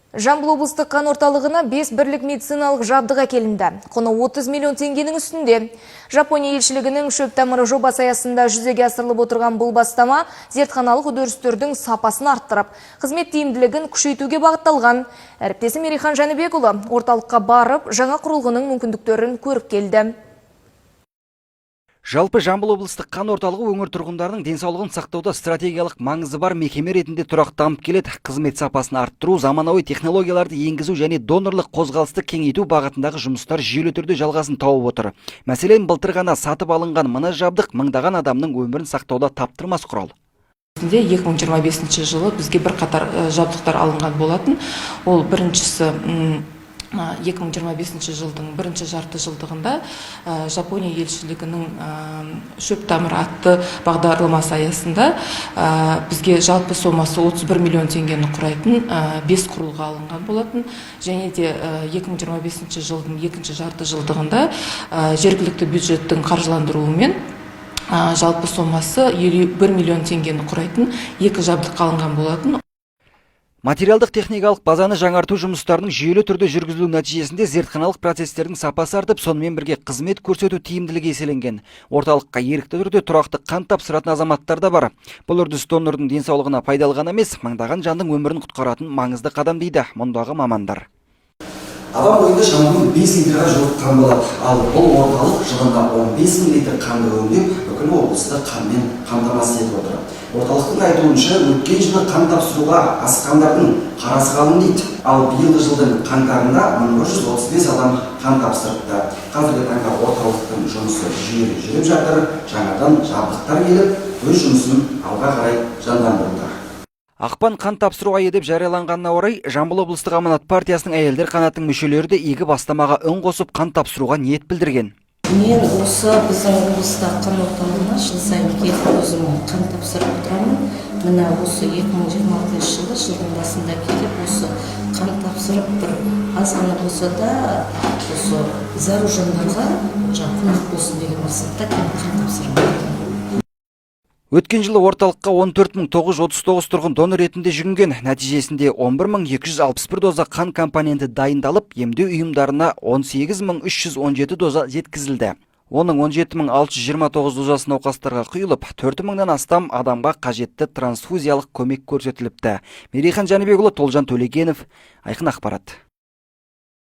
Жамбыл облыстық қан орталығына 5 бірлік медициналық жабдық әкелінді. Құны 30 миллион теңгенің үстінде. Жапония елшілігінің шөп тамыры жобасы аясында жүзеге асырылып отырған бұл бастама зертханалық үдерістердің сапасын арттырып, қызмет тиімділігін күшейтуге бағытталған. Әріптесім Ерихан Жәнібекұлы орталыққа барып, жаңа құрылғының мүмкіндіктерін көріп келді. Жалпы Жамбыл облыстық қан орталығы өңір тұрғындарының денсаулығын сақтауда стратегиялық маңызы бар мекеме ретінде тұрақтанып келеді. Қызмет сапасын арттыру, заманауи технологияларды енгізу және донорлық қозғалысты кеңейту бағытындағы жұмыстар жүйелі түрде жалғасын тауып отыр. Мәселен, былтыр ғана сатып алынған мына жабдық мыңдаған адамның өмірін сақтауда таптырмас құрал. 2025 жылы бізге бірқатар жабдықтар алынған болатын. Ол біріншісі 2025 жылдың бірінші жарты жылдығында Жапония елшілігінің шөп тамыры атты бағдарламасы аясында бізге жалпы сомасы 31 миллион теңгені құрайтын 5 құрылғы алынған болатын. Және де 2025 жылдың екінші жарты жылдығында жергілікті бюджеттің қаржыландыруымен жалпы сомасы 51 миллион теңгені құрайтын 2 жабдық алынған болатын. Материалдық техникалық базаны жаңарту жұмыстарының жүйелі түрде жүргізілу нәтижесінде зертханалық процестердің сапасы артып, сонымен бірге қызмет көрсету тиімділігі еселенген. Орталыққа ерікті түрде тұрақты қан тапсыратын азаматтар да бар. Бұл үрдіс донордың денсаулығына пайдалы ғана емес, мыңдаған жандың өмірін құтқаратын маңызды қадам дейді мұндағы мамандар. Адам бойында шамамен 5 литрға жуық қан болады, ал бұл орталық жылына 15 мың литр қанды өңдеп, бүкіл облысты қанмен қамтамасыз етіп отыр. Орталықтың айтуынша, өткен жылы қан тапсыруға асыққандардың қарасы қалың дейді. Ал биылғы жылдың қаңтарында 1135 адам қан тапсырыпты. Қазіргі таңда орталықтың жұмысы жүйелі жүріп жатыр, жаңадан жабдықтар келіп, өз жұмысын алға қарай жандандыруда. Ақпан қан тапсыру айы деп жарияланғанына орай, Жамбыл облыстық Аманат партиясының әйелдер қанатының мүшелері де игі бастамаға үн қосып қан тапсыруға ниет білдірген. Мен осы біздің облыста қан орталығына жыл сайын келіп өзім қан тапсырып отырамын. Мына осы 2026 жылы жылдың басында келіп осы қан тапсырып бір аз ғана болса да осы зару жандарға көмек болсын деген мақсатта қан тапсырып. Өткен жылы орталыққа 14.939 тұрғын донор ретінде жүгінген. Нәтижесінде 11.261 доза қан компоненті дайындалып, емдеу ұйымдарына 18.317 доза жеткізілді. Оның 17.629 дозасы науқастарға құйылып, 4.000-нан астам адамға қажетті трансфузиялық көмек көрсетіліпті. Ерихан Жәнібекұлы, Толжан Төлегенов, Айқын ақпарат.